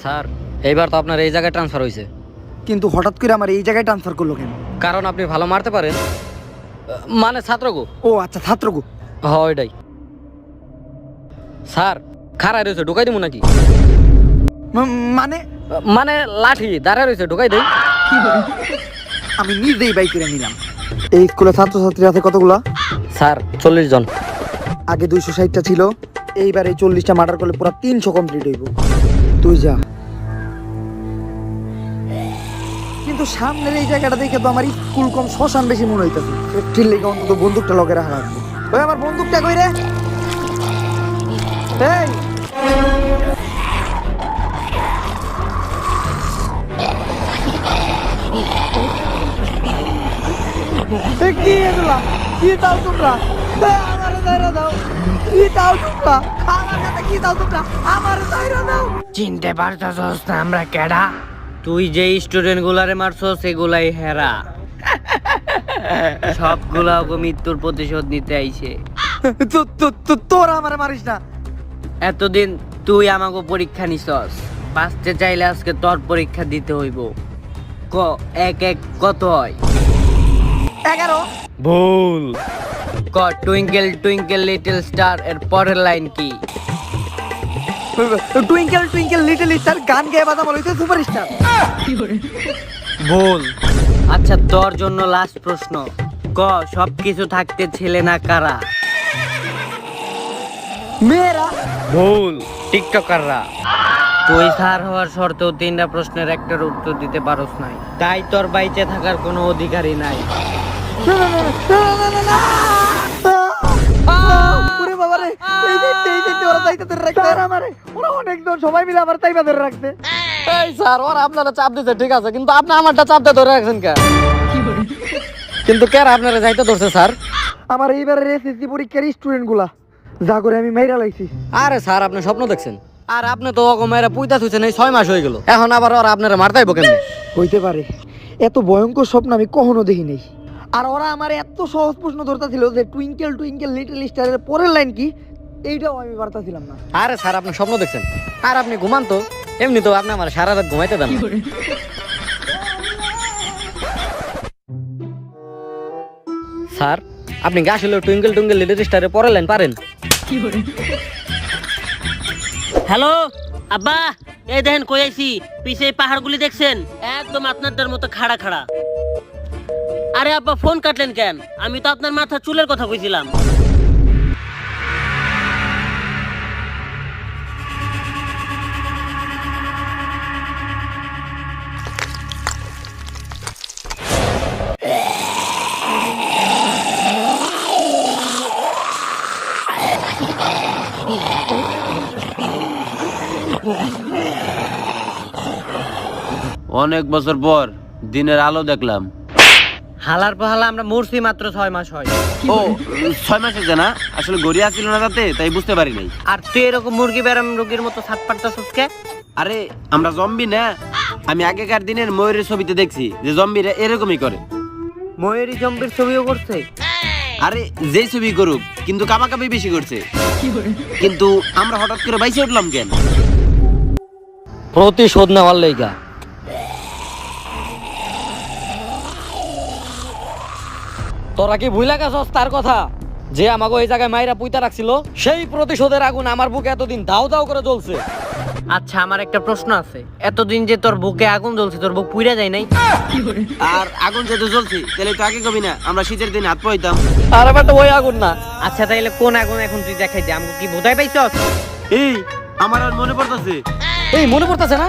Sir এইবার তো আপনার এই জায়গায় ট্রান্সফার হয়েছে, কিন্তু হঠাৎ করে আমার এই জায়গায় ট্রান্সফার করলো কেন? কারণ আপনি ভালো মারতে পারেন, মানে ছাত্র গো। ও আচ্ছা, ছাত্র গো। হয় এটাই। স্যার খাড়ায় রয়েছে, ঢুকাই দিব নাকি? মানে মানে লাঠি দাঁড়ায় রয়েছে, ঢুকাই দেই? আমি নিজেই বাই করে নিলাম। এই স্কুলে ছাত্রছাত্রী আছে কতগুলা? স্যার 40 জন। আগে 260টা ছিল, এইবার এই 40টা মার্ডার করলে পুরো 300 কমপ্লিট হইব। তুই যা। কিন্তু সামনের এই জায়গাটা দেখে তো আমার স্কুল কম শ্মশান বেশি মনে হইতেছে। ঠিক লেগে অন্তত বন্দুকটা লগে রাখা রাখবো। ওই আমার বন্দুকটা কই রে? এই কি এগুলা? কি দাও তোমরা? আমারে দাইরা দাও। কি দাও তোমরা? আমার কাছে কি দাও তোমরা? আমারে দাইরা দাও। চিনতে পারছস না আমরা কেডা? তুই যে স্টুডেন্ট গুলারে মারছস সেগুলাই হেরা। সবগুলা ওকে মৃত্যুর প্রতিশোধ নিতে আইছে। তোরা আমারে মারিস না। এতদিন তুই আমাকে পরীক্ষা নিছস, বাঁচতে চাইলে আজকে তোর পরীক্ষা দিতে হইব। ক এক এক কত হয়? 11। ভুল। ক টুইঙ্কেল টুইঙ্কেল লিটল স্টার এর পরের লাইন কি? টুইঙ্কেল টুইঙ্কেল লিটল স্টার গান গেয়ে বাজা বলইছে সুপারস্টার। ভুল। আচ্ছা তোর জন্য লাস্ট প্রশ্ন, ক সবকিছু থাকতে ছেলে না কারা? মেয়েরা। ভুল, টিকটকাররা। তুই স্যার হওয়ার শর্তেও 3টা প্রশ্নের একটার উত্তর দিতে পারস নাই, তাই তোর বাইচে থাকার কোনো অধিকারই নাই। ওরে বাবা রে, এই ওরা যাইতে রাখতে আমারে, ওরা অনেকজন সবাই মিলে আমার তাইবা ধরে রাখতে। এই স্যার ওরা আপনারা চাপ দিতে ঠিক আছে, কিন্তু আপনি আমারটা চাপতে ধরে রাখছেন কে? কিন্তু কেন আপনারা যাইতে ধরছে স্যার? আমার এইবারের এসএসসি পরীক্ষার স্টুডেন্ট গুলা যা করে আমি মাইরা লাইছি। আরে স্যার আপনি স্বপ্ন দেখছেন, আর আপনি তো অগমেরা পুইতা থুইছেন এই 6 মাস হয়ে গেল, এখন আবার ওরা আপনারা মারতাইব কেন? হইতে পারে, এত ভয়ঙ্কর স্বপ্ন আমি কখনো দেখি নাই। আর ওরা আমার এত সহজ প্রশ্ন ধরতা ছিল যে টুইঙ্কেল টুইঙ্কেল লিটল স্টারের পরের লাইন কি, এইটাও আমি পারতাছিলাম না। আরে স্যার আপনি স্বপ্ন দেখছেন, আর আপনি ঘুমান তো, এমনি তো আপনি আমার সারা রাত ঘুমাইতে দেন। স্যার আপনি গা আসলে টুইঙ্কেল টুইঙ্কেল লিটল স্টারের পরের লাইন পারেন? হ্যালো আব্বা, এই দেখেন কই আইছি, পিছে পাহাড়গুলি দেখছেন, একদম আপনাদের মতো খাড়া খাড়া। আরে আব্বা ফোন কাটলেন কেন? আমি তো আপনার মাথা চুলের কথা কইছিলাম। অনেক বছর পর দিনের আলো দেখলাম। হালার পাহালা আমরা মরছি মাত্র 6 মাস হয়। ও 6 মাস হয়েছে না? আসলে গড়িয়া ছিল না তাতে, তাই বুঝতে পারি নাই। আর তুই এরকম মুরগি ব্যারাম রোগীর মতো ছাপ পারতাছস কে? আরে আমরা জম্বি না, আমি আগেকার দিনের ময়ূরের ছবিতে দেখছি যে জম্বিরা এরকমই করে। ময়ূরী জম্বির ছবিও করছে? আরে যেই ছবি করুক, কিন্তু কামাকামি বেশি করছে। কিন্তু আমরা হঠাৎ করে বাইসে উঠলাম কেন? প্রতিশোধ নেওয়ার লাইগা। তোরা কি ভুইলা গেছস তার কথা, যে আমাকে এই জায়গায় মাইরা পুইতা রাখছিল? সেই প্রতিশোধের আগুন আমার বুকে এতদিন দাও দাও করে জ্বলছে। আচ্ছা আমার একটা প্রশ্ন আছে, এতদিন যে তোর বুকে আগুন জ্বলছে, তোর বুক পুইরা যায় নাই? আর আগুন যেহেতু জ্বলছে, তাহলে তো আগে কবি না আমরা শীতের দিন হাত পাইতাম। আর আবার তো ওই আগুন না। আচ্ছা তাইলে কোন আগুন এখন তুই দেখাই দে, আমাকে কি বোঝাই পাইছস? এই আমার আর মনে পড়তেছে, এই মনে পড়তেছে না?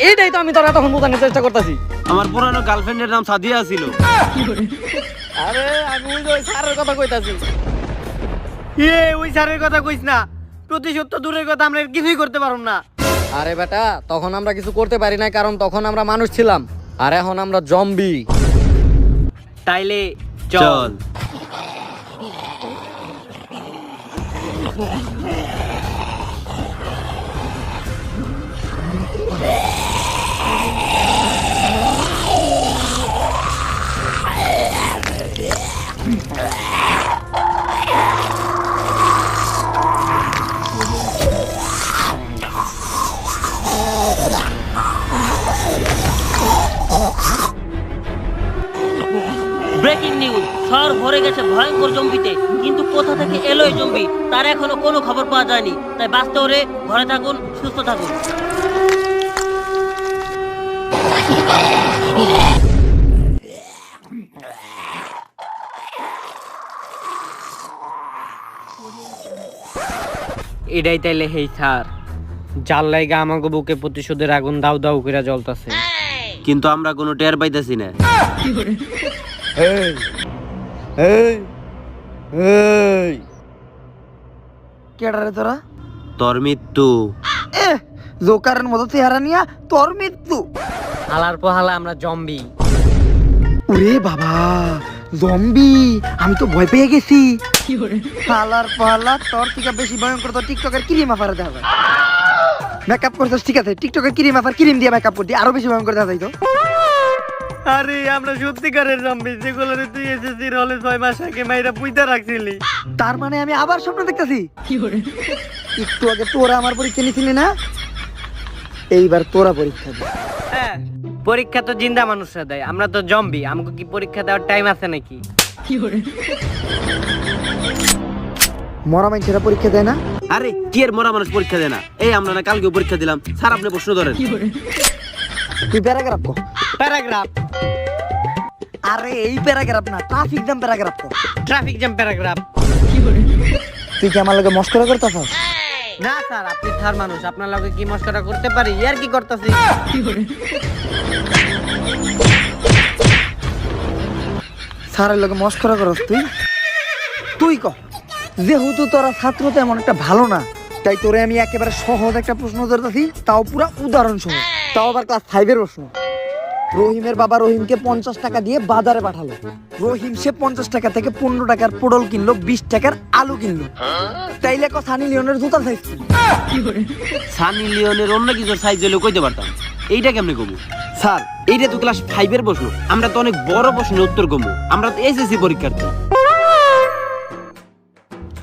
এইটাই তো আমি তোর এতক্ষণ বোঝানোর চেষ্টা করতেছি। আমার পুরানো গার্লফ্রেন্ডের নাম সাদিয়া ছিল। আরে আমি ওই স্যারের কথা কইতাছি। ওই স্যারের কথা কইস না, প্রতিশোধ তো দূরের কথা, আমরা কিছুই করতে পারব না। আরে বেটা তখন আমরা কিছু করতে পারি না, কারণ তখন আমরা মানুষ ছিলাম, আর এখন আমরা জম্বি। তাইলে চল। মরে গেছে ভয়ঙ্কর জম্বিতে, কিন্তু কোথা থেকে এলো এই জম্বি তার এখনো কোনো খবর পাওয়া যায়নি। তাই বাঁচতে হলে ঘরে থাকুন, সুস্থ থাকুন। এটাই তাইলে হেই স্যার, যার লাইগা আমাকে বুকে প্রতিশোধের আগুন দাউ দাউ করে জ্বলতাছে। কিন্তু আমরা কোনো টের পাইতেছি না। এই এই এই কেডা রে তোরা? তোর মৃত্যু। জোকারের মতো চেহারা নিয়া তোর মৃত্যু। হালার পোহালা আমরা জম্বি। ওরে বাবা, জম্বি! আমি তো ভয় পেয়ে গেছি। হালার পালা, তোর থেকে বেশি ভয়ঙ্কর তো টিকটকের ক্রিম আফার দেখা যায়। মেকআপ করছিস ঠিক আছে, টিকটকের ক্রিম আফার ক্রিম দিয়ে মেকআপ করতি আরো বেশি ভয়ঙ্কর দেখা যাইতো। আরে আমরা সত্যিকারের জম্বি, যেগুলোরে তুই এসএসসির হলে 6 মাস আগে মাইরা পুইতা রাখছিলি। তার মানে আমি আবার স্বপ্ন দেখতেছি। একটু আগে তোরা আমার পরীক্ষা নিছিলি না, এইবার তোরা পরীক্ষা দে। হ্যাঁ, পরীক্ষা তো জিন্দা মানুষরা দেয়, আমরা তো জম্বি, আমাকে কি পরীক্ষা দেওয়ার টাইম আছে নাকি? মরা মানুষেরা পরীক্ষা দেয় না? আরে কি এর মরা মানুষ পরীক্ষা দেয় না? এই আমরা না কালকেও পরীক্ষা দিলাম, স্যার আপনি প্রশ্ন ধরেন। তুই প্যারাগ্রাফ কর। প্যারাগ্রাফ? আরে এই প্যারাগ্রাফ না, ট্রাফিক জ্যাম প্যারাগ্রাফ কর। Traffic jam paragraph? তুই কি আমার লগে মস্করা করতেছস? না স্যার, আপনি স্যার মানুষ, আপনার লগে কি মস্করা করতে পারি? ইয়ার কি করতেছি? স্যারের লগে মস্করা করস তুই? তুই ক, যেহেতু তোরা ছাত্র তেমন একটা ভালো না, তাই তোরে আমি একেবারে সহজ একটা প্রশ্ন ধরতেছি, তাও পুরা উদাহরণ সহ, তাও আবার ক্লাস 5 এর প্রশ্ন। রহিমের বাবা রহিমকে 50 টাকা দিয়ে বাজারে পাঠালো। রহিম সে 50 টাকা থেকে 15 টাকার পটল কিনলো, 20 টাকার আলু কিনলো। তাইলে ক সানি লিওনের জুতার সাইজ কি? সানি লিওনের অন্য কিছু সাইজ হলে কইতে পারতাম, এইটা কেমনে কমু? স্যার এইটা তো ক্লাস 5 এর প্রশ্ন, আমরা তো অনেক বড় প্রশ্নের উত্তর কমু, আমরা তো এসএসসি পরীক্ষার্থী।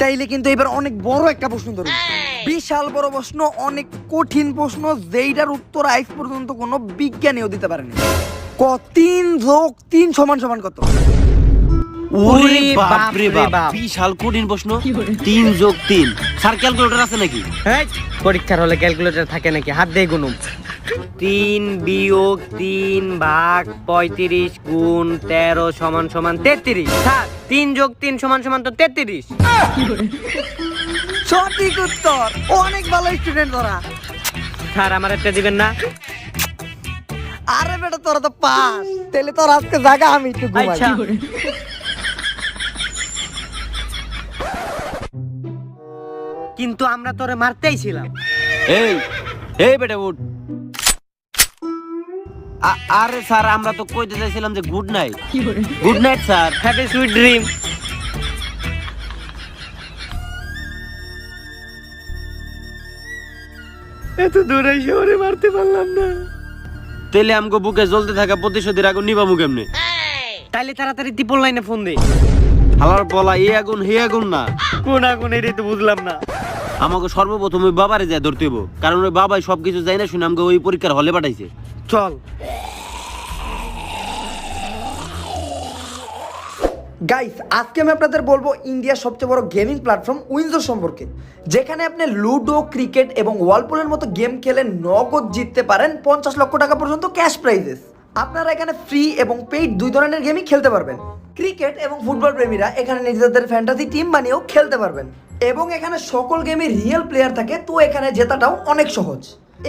তাইলে কিন্তু এবার অনেক বড় একটা প্রশ্ন ধরুন, বিশাল বড় প্রশ্ন, অনেক কঠিন প্রশ্ন, যেইটার উত্তর আজ পর্যন্ত কোনো বিজ্ঞানীও দিতে পারেনি। 3 যোগ 3 সমান সমান কত? ওরে বাপ রে বাপ, বিশাল কঠিন প্রশ্ন। 3 যোগ 3, স্যার ক্যালকুলেটর আছে নাকি? এই, পরীক্ষার হলে ক্যালকুলেটর থাকে নাকি? হাত দিয়ে গুনুম। 3 বিয়োগ 3 ভাগ 35 গুণ 13 সমান সমান 33। স্যার 3 যোগ 3 সমান সমান তো 33। সঠিক উত্তর। অনেক ভালো স্টুডেন্ট তোরা। স্যার আমার একটা দিবেন না? আরে বেটা তোরা তো পাস, তাহলে তোর আজকে জায়গা আমি একটু ঘুমাই। আচ্ছা। কিন্তু আমরা তোরে মারতেই ছিলাম। এই এই বেটা উঠ। আরে স্যার আমরা তো কইতে চাইছিলাম যে good night. Good night sir. Have a sweet dream. এত দূরে শহরে মারতে পারলাম না। তেলে আমগো বুকে জ্বলতে থাকা প্রতিশোধের আগুন নিবামু কেমনে? তাইলে তাড়াতাড়ি ত্রিপল লাইনে ফোন দে। হালার পলা এই আগুন হে আগুন না। কোন আগুন এটাই তো বুঝলাম না। আমাকে সর্বপ্রথম ওই বাবারে যায় ধরতে হইব, কারণ ওই বাবাই সবকিছু যাই না শুনে আমাকে ওই পরীক্ষার হলে পাঠাইছে। চল। গাইস, আজকে আমি আপনাদের বলবো ইন্ডিয়ার সবচেয়ে বড় গেমিং প্ল্যাটফর্ম উইনজো সম্পর্কে, যেখানে আপনি লুডো, ক্রিকেট এবং ওয়ালপুলের মতো গেম খেলে নগদ জিততে পারেন 50 লক্ষ টাকা পর্যন্ত ক্যাশ প্রাইজেস। আপনারা এখানে ফ্রি এবং পেইড দুই ধরনের গেমই খেলতে পারবেন। ক্রিকেট এবং ফুটবল প্রেমীরা এখানে নিজেদের ফ্যান্টাসি টিম বানিয়েও খেলতে পারবেন, এবং এখানে সকল গেমে রিয়েল প্লেয়ার থাকে, তো এখানে জেতাটাও অনেক সহজ।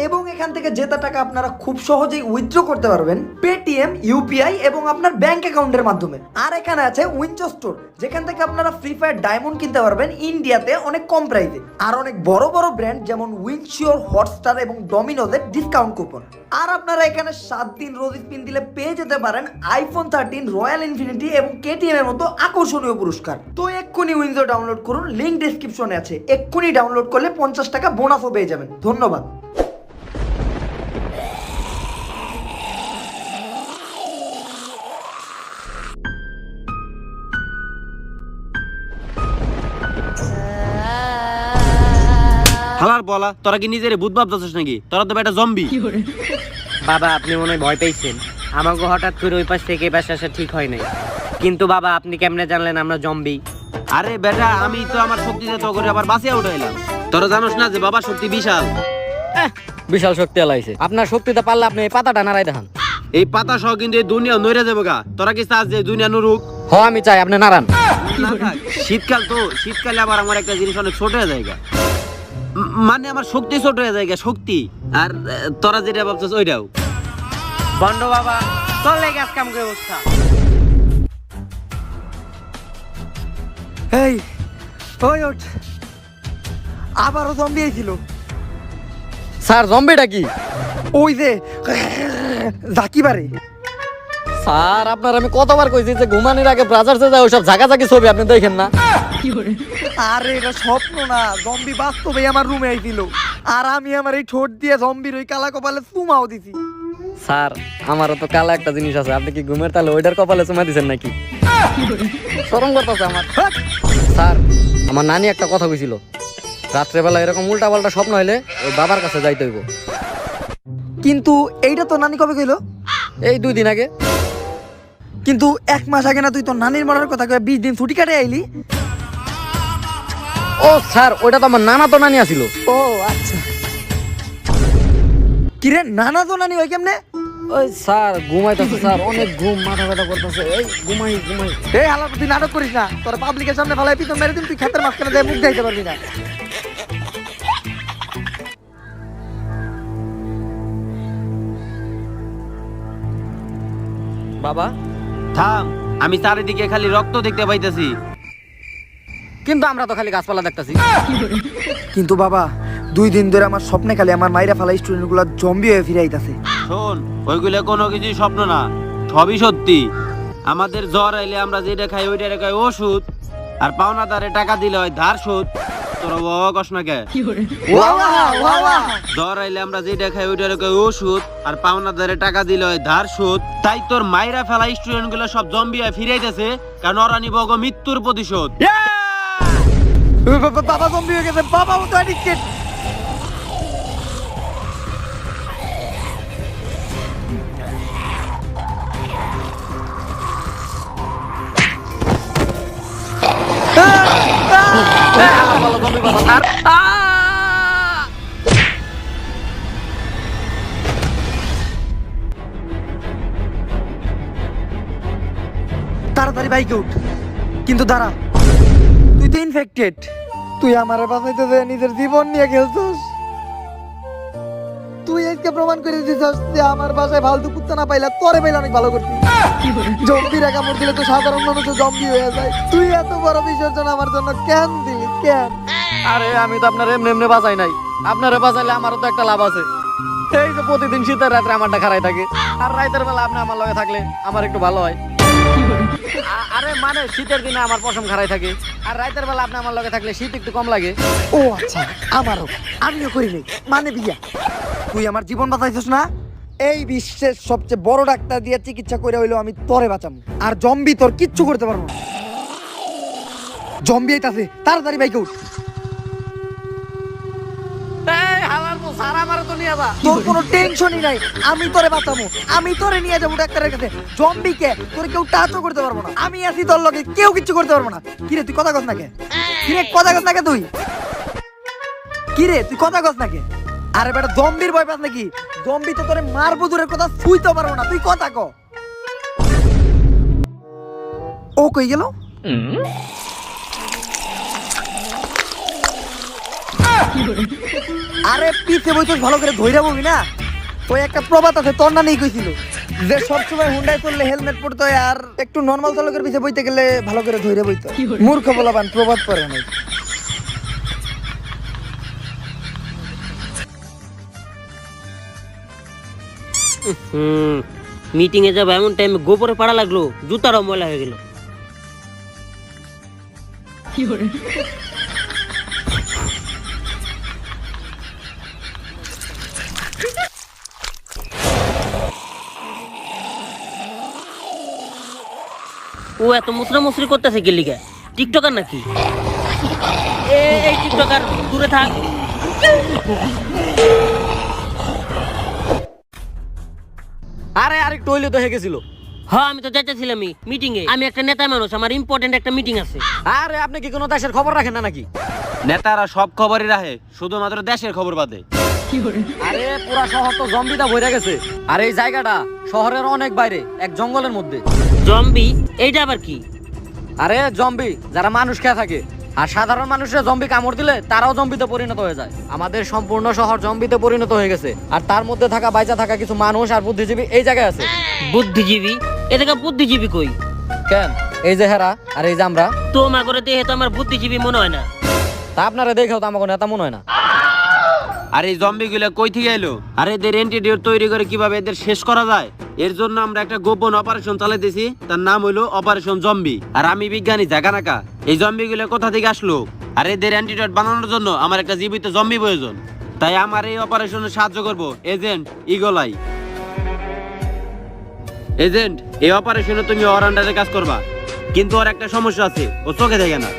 এবং এখান থেকে জেতা টাকা আপনারা খুব সহজেই উইথড্র করতে পারবেন পেটিএম, ইউপিআই এবং আপনার ব্যাংক অ্যাকাউন্টের মাধ্যমে। আর এখানে আছে উইনজো স্টোর, যেখান থেকে আপনারা ফ্রি ফায়ার ডায়মন্ড কিনতে পারবেন ইন্ডিয়াতে অনেক কম প্রাইসে। আর অনেক বড় বড় ব্র্যান্ড যেমন উইনশিওর, হটস্টার এবং ডমিনোজের ডিসকাউন্ট কুপন। আর আপনারা এখানে 7 দিন রোজ স্পিন দিলে পেয়ে যেতে পারেন আইফোন 13, রয়্যাল ইনফিনিটি এবং কেটিএম এর মতো আকর্ষণীয় পুরস্কার। তো এক্ষুনি উইনজো ডাউনলোড করুন, লিংক ডেসক্রিপশনে আছে। এক্ষুনি ডাউনলোড করলে 50 টাকা বোনাসও পেয়ে যাবেন। ধন্যবাদ। হালার পলা, তোরা কি নিজের ভূত ভাবতেছিস নাকি? তোরা তো বেটা জম্বি। বাবা আপনি মনে হয় ভয় পেয়েছেন, আমাকে হঠাৎ করে ওই পাশ থেকে এই পাশে আসা ঠিক হয় নাই। কিন্তু বাবা আপনি কেমনে জানলেন আমরা জম্বি? আরে বেটা, আমি তো আমার শক্তিতে তো করে আবার বাঁচিয়ে উঠাইলাম। তোরা জানোস না যে বাবা শক্তি বিশাল। বিশাল শক্তি আলাইছে। আপনার শক্তিতে পারলে আপনি এই পাতাটা নাড়াই দেখান। এই পাতা সহ কিন্তু এই দুনিয়া নইরে যাবো গা। তোরা কি চাস যে দুনিয়া নুরুক? হ আমি চাই আপনি নাড়ান। না থাক। শীতকাল তো, শীতকালে আবার আমার একটা জিনিস অনেক ছোট হয়ে যায় গা। মানে আমার শক্তি ছোট হয়ে যায় গা, শক্তি। আর তোরা যেটা ভাবছিস ওইটাও। বন্ড বাবা চলে গ্যাস কাম করে অবস্থা। এই ওই ওঠ, আবারও জম্বি আইছিল। স্যার জম্বিটা কি? ওই যে জাকি বারে। স্যার আপনার আমি কতবার কইছি যে ঘুমানোর আগে ব্রাজার্সে যায় ওইসব ঝাঁকাঝাঁকি ছবি আপনি দেখেন না। আরে এটা স্বপ্ন না, জম্বি বাস্তবে আমার রুমে আইছিল। আর আমি আমার এই ঠোঁট দিয়ে জম্বির ওই কালা কপালে চুমাও দিছি। স্যার আমারও তো কালা একটা জিনিস আছে, আপনি কি ঘুমের তাহলে ওইটার কপালে চুমা দিছেন নাকি? শরম করতেছে আমার। স্যার আমার নানি একটা কথা কইছিল, রাত্রেবেলা এরকম উল্টা পাল্টা স্বপ্ন হইলে ওই বাবার কাছে যাইতে হইব। কিন্তু এইটা তো নানি কবে কইলো? এই 2 দিন আগে। কিন্তু 1 মাস আগে না তুই তো নানির মরার কথা কয়ে 20 দিন ছুটি কাটে আইলি? ও স্যার ওইটা তো আমার নানা তো নানি আছিল। ও আচ্ছা। কিরে নানা তো নানি ওই কেমনে? ওই স্যার ঘুমাইতেছে স্যার, অনেক ঘুম, মাথা ব্যথা করতেছে। এই ঘুমাই। এই হালা তুই নাটক করিস না, তোর পাবলিকের সামনে ফালাই পিছন মেরে দিন, তুই ক্ষেতের মাঝখানে যায় মুখ দেখাইতে পারবি না। বাবা থাম, আমি চারিদিকে খালি রক্ত দেখতে পাইতেছি। কিন্তু আমরা তো খালি গাছপালা দেখতাছি। কিন্তু বাবা 2 দিন ধরে আমার স্বপ্নে খালি আমার মাইরা ফালা স্টুডেন্ট গুলা জম্বি হয়ে ফিরে আইতাছে। শোন, ওইগুলো কোনো কিছুই স্বপ্ন না, সবই সত্যি। আমাদের জ্বর আইলে আমরা যেটা খাই ওইটা খাই ওষুধ, আর পাওনাদারে টাকা দিলে হয় ধার শোধ। তোরা বাবা কস না কে? জ্বর আইলে আমরা যেটা খাই ওইটা খাই ওষুধ, আর পাওনাদারে টাকা দিলে হয় ধার শোধ। তাই তোর মাইরা ফেলা স্টুডেন্ট গুলো সব জম্বি হয়ে ফিরাইতেছে, কারণ ওরা নিব গো মৃত্যুর প্রতিশোধ। বাবা জম্বি হয়ে গেছে, বাবা ও তো অ্যাডিক্টেড। তাড়াতাড়ি বাইকে উঠ। কিন্তু দাঁড়া, তুই তো ইনফেক্টেড। তুই আমার বাঁচাইতে যে নিজের জীবন নিয়ে খেলছস। তুই আজকে প্রমাণ করে দিছস যে আমার বাসায় ফালতু কুত্তা না পাইলা তোরে পাইলে অনেক ভালো করতি। জম্বির কামড় দিলে তো সাধারণ মানুষ জম্বি হয়ে যায়। তুই এত বড় বিসর্জন আমার জন্য কেন দিলি, কেন? আরে আমি তো আপনার এমনি এমনি বাঁচাই নাই, আপনারে বাঁচাইলে আমারও তো একটা লাভ আছে। এই যে প্রতিদিন শীতের রাত্রে আমারটা খারাই থাকে, আর রাতের বেলা আপনি আমার লগে থাকলে আমার একটু ভালো হয়। আরে মানে শীতের দিনে আমার পশম খারাই থাকে, আর রাতের বেলা আপনি আমার লগে থাকলে শীত একটু কম লাগে। ও আচ্ছা, আমারও, আমিও করি নাই, মানে বিয়া। তুই আমার জীবন বাঁচাইছিস না, এই বিশ্বের সবচেয়ে বড় ডাক্তার দিয়ে চিকিৎসা করে হইলো আমি তোরে বাঁচাবো। আর জম্বি তোর কিচ্ছু করতে পারবো না। জম্বি আইতাছে, তাড়াতাড়ি বাইকে উঠ। এই হালার তো স্যার আমারও তো নিয়ে যা। তোর কোনো টেনশনই নাই, আমি তোরে বাঁচাবো, আমি তোরে নিয়ে যাবো ডাক্তারের কাছে। জম্বিকে তোরে কেউ টাচও করতে পারবো না, আমি আছি তোর লগে, কেউ কিচ্ছু করতে পারবো না। কিরে তুই কথা কস না কে? কিরে কথা কস না কে তুই? কিরে তুই কথা কস না কে? আরে বেটা জম্বির ভয় পাস নাকি? জম্বি তো তোরে মারবো দূরের কথা ছুঁইতে পারবো না, তুই কথা ক। ও কই গেল? আরে পিছে বইছস ভালো করে ধইরা বলবি না। ওই একটা প্রবাদ আছে, তোর না নেই কইছিল যে সবসময় হুন্ডায় চললে হেলমেট পরতে হয়, আর একটু নর্মাল চালকের পিছে বইতে গেলে ভালো করে ধইরা বইতে হয়। মূর্খ বলাবান প্রবাদ পড়ে নাই। মিটিং এ যাবো এমন টাইমে গোবরে পাড়া লাগলো, জুতারও ময়লা হয়ে গেল। ও এত মুসরা মুসরি করতেছে কি লিগা? টিকটকার নাকি? এই টিকটকার দূরে থাক। আরে আরেকটু হইলে তো হয়ে গেছিল। হ্যাঁ আমি তো যাইতেছিলাম মিটিং এ। আমি একটা নেতা মানুষ, আমার ইম্পর্টেন্ট একটা মিটিং আছে। আরে আপনি কি কোনো দেশের খবর রাখেন না নাকি? নেতারা সব খবরই রাখে, শুধুমাত্র দেশের খবর বাদে। আরে পুরা শহর তো জম্বিটা ভরে গেছে। আর এই জায়গাটা শহরের অনেক বাইরে, এক জঙ্গলের মধ্যে। জম্বি? এইটা আবার কি? আরে জম্বি যারা মানুষ খেয়ে থাকে, আর সাধারণ মানুষরা জম্বি কামড় দিলে তারাও জম্বিতে পরিণত হয়ে যায়। আমাদের সম্পূর্ণ শহর জম্বিতে পরিণত হয়ে গেছে, আর তার মধ্যে থাকা বাইচা থাকা কিছু মানুষ আর বুদ্ধিজীবী এই জায়গায় আছে। বুদ্ধিজীবী? এদিকে বুদ্ধিজীবী কই? কেন, এই যে হেরা আর এই যে আমরা। তো মাগরে দেহে তো আমার বুদ্ধিজীবী মনে হয় না। তা আপনারা দেখেও তো আমাকে নেতা মনে হয় না। আর এই জম্বিগুলো কই থেকে এলো? আর এদের অ্যান্টিডোট তৈরি করে কিভাবে এদের শেষ করা যায়, এর জন্য আমরা একটা গোপন অপারেশন চালাইতেছি। তার নাম হলো অপারেশন জম্বি। আর আমি বিজ্ঞানী জাগানাকা। এই জম্বিগুলো কোথা থেকে আসলো, আর এদের অ্যান্টিডোট বানানোর জন্য আমার একটা জীবিত জম্বি প্রয়োজন। তাই আমার এই অপারেশনে সাহায্য করব এজেন্ট ইগলাই। এজেন্ট, এই অপারেশনে তুমি ওর আন্ডারে কাজ করবা, কিন্তু ওর একটা সমস্যা আছে, ও চোখে দেখে না।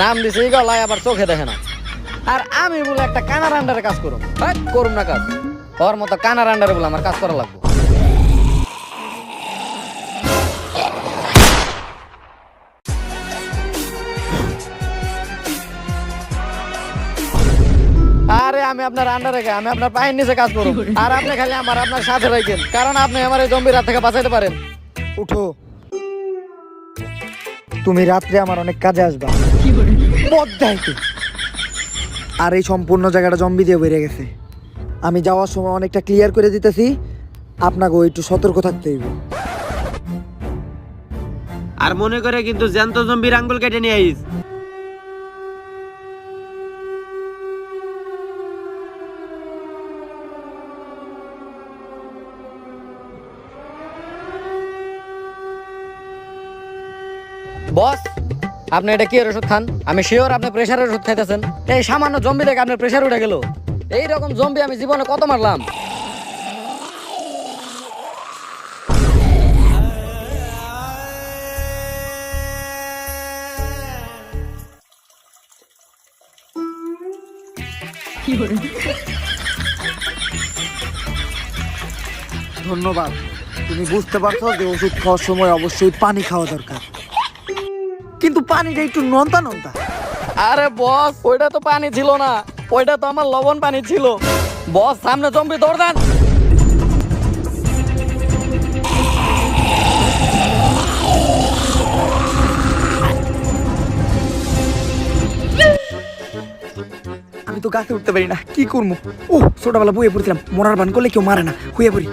নাম দিছে এই গলায়, আবার চোখে দেখে না। আর আমি বলে একটা কানার আন্ডারে কাজ করুম, করুম না কাজ। ওর মতো কানার আন্ডারে বলে আমার কাজ করা লাগবে। আরে আমি আপনার আন্ডারে, আমি আপনার পায়ের নিচে কাজ করব, আর আপনি খালি আপনার সাথে রাখেন, কারণ আপনি আমার এই জম্বির হাত থেকে বাঁচাইতে পারেন। উঠো, তুমি রাত্রে আমার অনেক কাজে আসবা। পদ্মাইতে আর এই সম্পূর্ণ জায়গাটা জম্বি দিয়ে বেড়ে গেছে। আমি যাওয়ার সময় অনেকটা ক্লিয়ার করে দিতেছি, আপনাকে একটু সতর্ক থাকতে হইব। আর মনে করে কিন্তু জ্যান্ত জম্বির আঙ্গুল কেটে নিয়ে আইস। বস, আপনি এটা কি এর ওষুধ খান? আমি শিওর আপনি প্রেশারের ওষুধ খাইতেছেন। এই সামান্য জম্বি দেখে আপনার প্রেশার উঠে গেল। এইরকম জম্বি আমি জীবনে কত মারলাম। ধন্যবাদ, তুমি বুঝতে পারছো যে ওষুধ খাওয়ার সময় অবশ্যই পানি খাওয়া দরকার, কিন্তু পানিটা একটু নন্তা নন্তা। আরে বস, ওইটা তো পানি ছিল না, ওইটা তো আমার লবণ পানি ছিল। বস, সামনে জম্বি, দৌড় দেন। আমি তো গাছে উঠতে পারি না, কি করবো? ও ছোটবেলা বইয়ে পড়ছিলাম, মরার বান করলে কেউ মারে না, হইয়া পড়ি।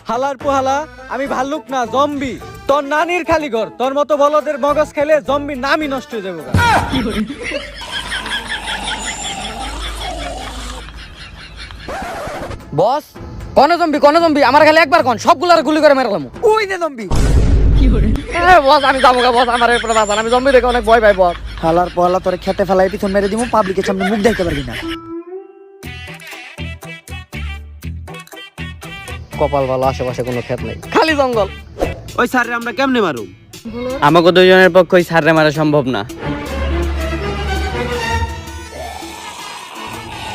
হালার পোহালা, আমি ভাল্লুক না, জম্বি। তোর নানির খালি ঘর, তোর মতো বলদের মগজ খেলে জম্বি নামই নষ্ট হয়ে যাবো। বস, কনে জম্বি আমার খালি একবার কোন, সবগুলার গুলি করে মেরালাম। ওই যে জম্বি। বস আমি যাবো গা, বস আমার এরপরে বাঁচান, আমি জম্বি দেখে অনেক ভয় পাই বস। হালার পোহালা, তোরে খেতে ফেলাই পিছন মেরে দিব, পাবলিকের সামনে মুখ দেখতে পারবি না। কপাল ভালো, আশেপাশে কোনো ক্ষেত নেই, খালি জঙ্গল। ওই স্যার আমরা কেমনে মারুম? আমাকে দুজনের পক্ষে ওই সাররে মারা সম্ভব না।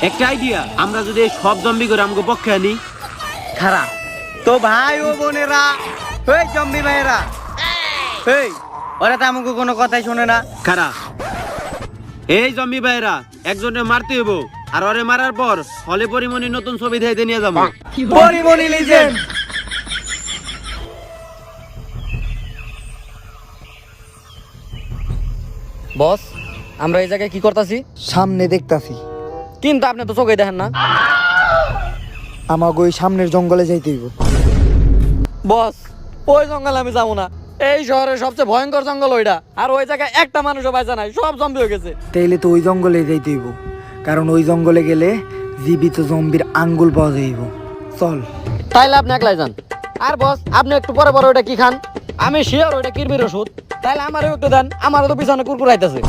একটা আইডিয়া, আমরা যদি এই সব জম্বি করে আমাকে পক্ষে আনি। খারা তো ভাই ও বোনেরা, ওই জম্বি ভাইয়েরা, এই ওরা তো আমাকে কোনো কথাই শোনে না। খারা, এই জম্বি ভাইরা একজনে মারতে হইব, আর ওরে মারার পর হলে পরিমণি নতুন ছবি দেখতে নিয়ে যাবো। পরিমণি লিজেন্ড। বস, আমরা এই জায়গায় কি করতেছি? সামনে দেখতাছি, কিন্তু আপনি তো চোখে দেখেন না। আমাকে ওই সামনের জঙ্গলে যাইতে হইব। বস, ওই জঙ্গলে আমি যাবো না। এই শহরের সবচেয়ে ভয়ঙ্কর জঙ্গল ওইটা, আর ওই জায়গায় একটা মানুষও বাঁচা নাই, সব জম্বি হয়ে গেছে। তাইলে তো ওই জঙ্গলে যাইতে হইব, কারণ ওই জঙ্গলে গেলে জীবিত জম্বির আঙ্গুল পাওয়া যাইব। চল। তাইলে আপনি একলাই যান। আর বস, আপনি একটু পরে পরে ওইটা কি খান? আমি শিওর ওইটা কিরবির ওষুধ। তাইলে আমারও একটু দেন, আমারও তো পিছনে কুরকুর আইতেছে।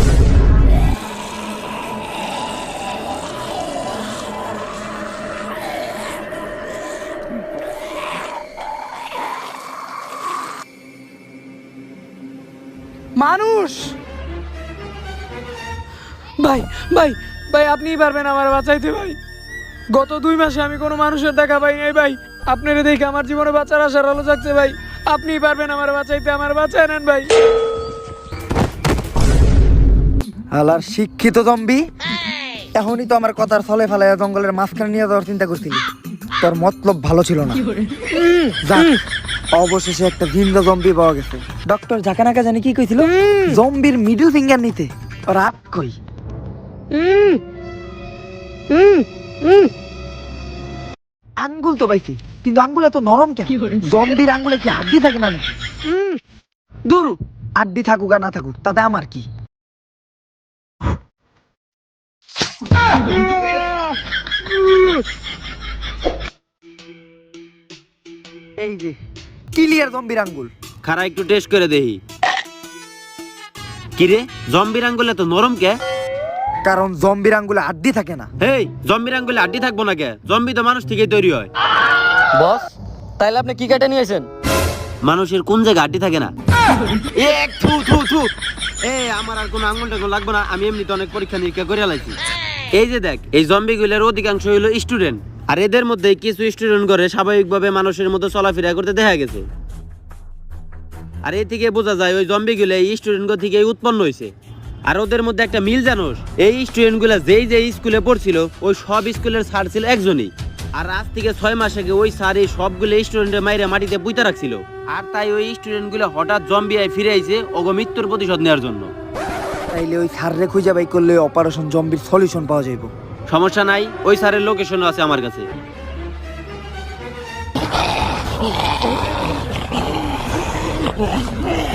মানুষ, ভাই ভাই ভাই আপনিই পারবেন আমার বাঁচাইতে ভাই। গত 2 মাসে আমি কোনো মানুষের দেখা পাই নাই ভাই, আপনারা দেখে আমার জীবনে বাঁচার আশার আলো জাগছে ভাই। আপনিই পারবেন আমার বাঁচাইতে, আমার বাঁচায় নেন ভাই। হালার শিক্ষিত জম্বি, এখনই তো আমার কথার ছলে ফেলায় জঙ্গলের মাঝখানে নিয়ে যাওয়ার চিন্তা করছিলি। তোর মতলব ভালো ছিল না। যাক, অবশেষে একটা জিন্দা জম্বি পাওয়া গেছে। ডক্টর ঝাঁকানাকা জানি কি কইছিল, জম্বির মিডল ফিঙ্গার নিতে। রাত কই আঙ্গুল তো পাইছি, কিন্তু আঙ্গুল এত নরম কেন? জম্বির আঙ্গুলে কি হাড্ডি থাকে না নাকি? দূর, হাড্ডি থাকুক আর না থাকুক তাতে আমার কি। এই যে ক্লিয়ার জম্বির আঙ্গুল। খারা একটু টেস্ট করে দেখি। কিরে, জম্বির আঙ্গুলে তো নরম কে? কারণ জম্বির আঙ্গুলে হাড্ডি থাকে না। হেই, জম্বির আঙ্গুলে আড্ডি থাকবো না কে? জম্বি তো মানুষ থেকেই তৈরি হয়। বস, তাইলে আপনি কি কেটে নিয়েছেন? মানুষের কোন জায়গায় আড্ডি থাকে না? এক থু থু থু। আমার আর কোনো আঙ্গুল টাঙ্গুল লাগবে না, আমি এমনিতে অনেক পরীক্ষা নিরীক্ষা করে লাইছি। এই যে দেখ, এই জম্বিগুলোর অধিকাংশ হইলো স্টুডেন্ট, আর এদের মধ্যে কিছু স্টুডেন্ট করে স্বাভাবিকভাবে মানুষের মতো চলাফেরা করতে দেখা গেছে। আর এই থেকে বোঝা যায় ওই জম্বিগুলো এই স্টুডেন্ট থেকে উৎপন্ন হয়েছে। আর ওদের মধ্যে একটা মিল জানোস, এই স্টুডেন্টগুলো যেই স্কুলে পড়ছিল ওই সব স্কুলের স্যার ছিল একজনই। আর আজ থেকে 6 মাস আগে ওই স্যার এই সবগুলো স্টুডেন্টের মাইরে মাটিতে পুঁতে রাখছিল। আর তাই ওই স্টুডেন্টগুলো হঠাৎ জম্বি আই ফিরে আইছে ওগো মৃত্যুর প্রতিশোধ নেওয়ার জন্য। তাইলে ওই সাররে খুঁজে বাই করলে অপারেশন জম্বির সলিউশন পাওয়া যাইব। সমস্যা নাই, ওই স্যারের লোকেশনও আছে আমার কাছে।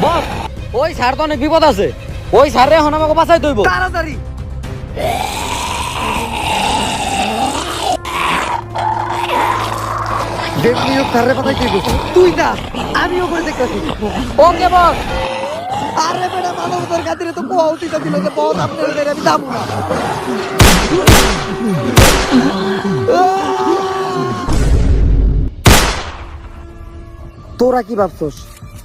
বস, ওই স্যার তো অনেক বিপদ আছে, ওই স্যারে এখন আমাকে বাঁচাই দইব। তাড়াতাড়ি তুই না, আমিও করে দেখতেছি। ওকে বস। আরে বেটা, মানবতার খাতিরে তো কোয়া উচিত ছিল যে বস আপনাদের আমি যাবো না। তোরা কি ভাবছস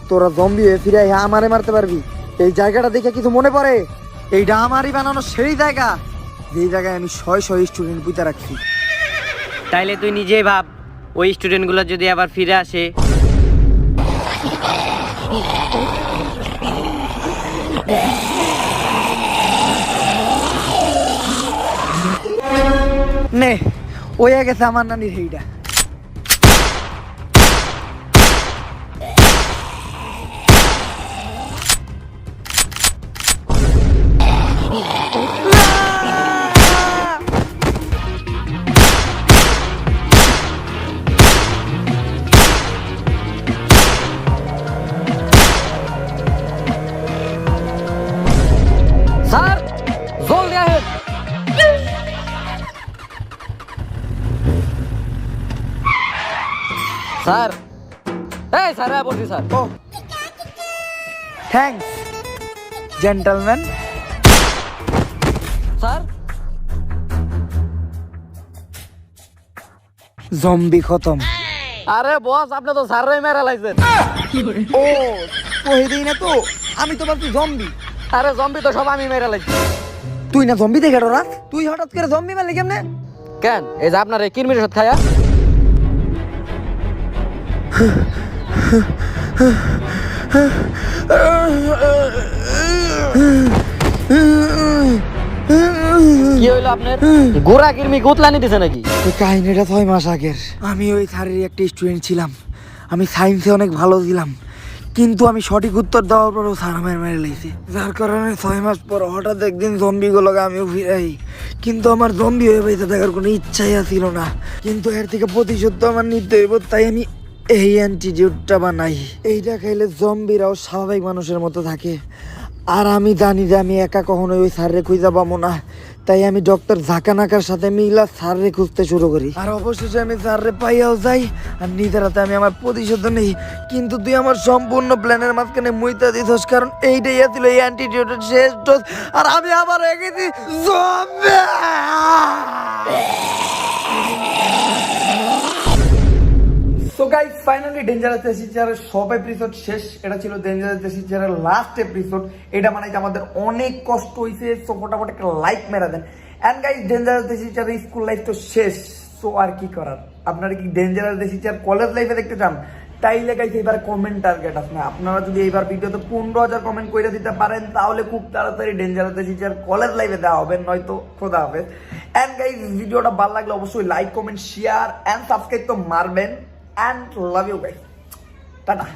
তোরা জম্বি হয়ে ফিরে আইয়া আমারে মারতে পারবি? এই জায়গাটা দেখে কিছু মনে পড়ে? এইটা আমারই বানানো সেই জায়গা, যেই জায়গায় আমি 100 স্টুডেন্ট পুঁতে রাখছি। তাইলে তুই নিজেই ভাব, ওই স্টুডেন্টগুলো যদি আবার ফিরে আসে। নে, ওয়া গেছে আমার নানির হেইটা। স্যার, জলদি আহেন। স্যার, এই স্যার বলছি স্যার। ও থ্যাঙ্কস জেন্টলম্যান। স্যার, জম্বি খতম। আরে বস, আপনি তো স্যাররে মেরে লাইছেন। ও কই দেই না তো, আমি তো ভাবছি জম্বি। আরে জম্বি তো সব আমি মেরে লাইছি। তুই না জম্বি দেখে ডরাস? তুই হঠাৎ করে জম্বি মারলি কেমনে? কেন, এই যে আপনার এই কিরমির ওষুধ খায়া। কি হইলো আপনার? গোড়া কিরমি গুতলানি দিছে নাকি? এই কাহিনীটা 6 মাস আগের। আমি ওই স্যারের একটা স্টুডেন্ট ছিলাম, আমি সায়েন্সে অনেক ভালো ছিলাম, কিন্তু আমি সঠিক উত্তর দেওয়ার পরও স্যার আমার মেরে লাইছে। যার কারণে 6 মাস পর হঠাৎ একদিন জম্বিগুলোকে আমিও ফিরাই, কিন্তু আমার জম্বি হয়ে পাইতে দেখার কোনো ইচ্ছাই ছিল না। কিন্তু এর থেকে প্রতিশোধ তো আমার নিতে হইব, তাই আমি এই অ্যান্টিটিউডটা বানাই। এইটা খাইলে জম্বিরাও স্বাভাবিক মানুষের মতো থাকে। আর আমি জানি যে আমি একা কখনোই ওই স্যাররে খুঁজে পাবো না, তাই আমি ডক্টর ঝাঁকানাকার সাথে মিলা স্যাররে খুঁজতে শুরু করি। আর অবশেষে আমি স্যাররে পাইয়াও যাই, আর নিজের হাতে আমি আমার প্রতিশোধ নেই। কিন্তু তুই আমার সম্পূর্ণ প্ল্যানের মাঝখানে মুইতা দিছস, কারণ এইটাই ছিল এই অ্যান্টিটিউডের শেষ ডোজ, আর আমি আবার হয়ে গেছি zombie. So guys, finally dangerous টেসিচারের সব এপিসোড শেষ। এটা ছিল ডেঞ্জারাস টেসিচারের লাস্ট এপিসোড। এটা মানে আমাদের অনেক কষ্ট হয়েছে। সো ফটাফট একটা লাইক মেরা দেন। অ্যান্ড গাইস ডেঞ্জারাস দেশি টিচার স্কুল লাইফ তো শেষ, সো আর কি করার। আপনারা কি ডেঞ্জারাস দেশি টিচার কলেজ লাইফে দেখতে চান? তাইলে গাইস এবার কমেন্ট টার্গেট আপনার, আপনারা যদি এইবার ভিডিওতে 15,000 কমেন্ট করে দিতে পারেন তাহলে খুব তাড়াতাড়ি ডেঞ্জারাস দেশি টিচার কলেজ লাইফে দেওয়া হবে, নয়তো খোদা হবে। অ্যান্ড গাইস ভিডিওটা ভালো লাগলে অবশ্যই like comment share and subscribe তো মারবেন। And love you guys, tata.